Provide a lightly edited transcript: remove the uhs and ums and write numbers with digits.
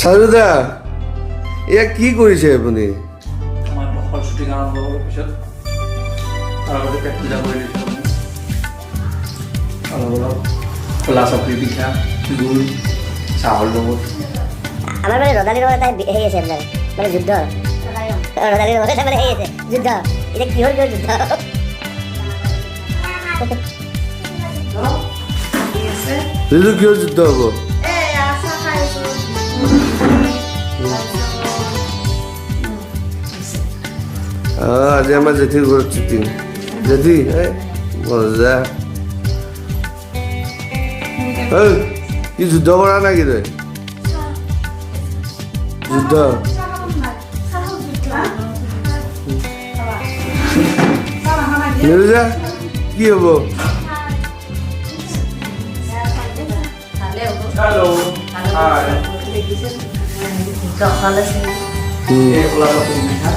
চাৰুদা এয়া কি কৰিছে আপুনি? আমাৰ বহল শ্বুটিং আৰম্ভ হোৱাৰ পিছত তাৰ আগতে পেট পূজা কৰি লৈছোঁ অলপ অলপ খোলা চাপৰি পিঠা গুড় চাহৰ লগত আমাৰ মানে ৰদালিৰ লগত এটা হেৰি আছে আপোনাৰ মানে যুদ্ধ ৰদালিৰ লগত এটা মানে হেৰি আছে যুদ্ধ এতিয়া কিহৰ যুদ্ধ এইটো কিহৰ যুদ্ধ হ'ব? আজি আমাৰ জেঠীৰ ঘৰত শ্বুটিং। জেঠী মজা কি যুদ্ধ কৰা নেকি তই? যুদ্ধ নিৰজা কি হ'ব? হেল্ল' হাই এই খোলা চাপৰি পিঠা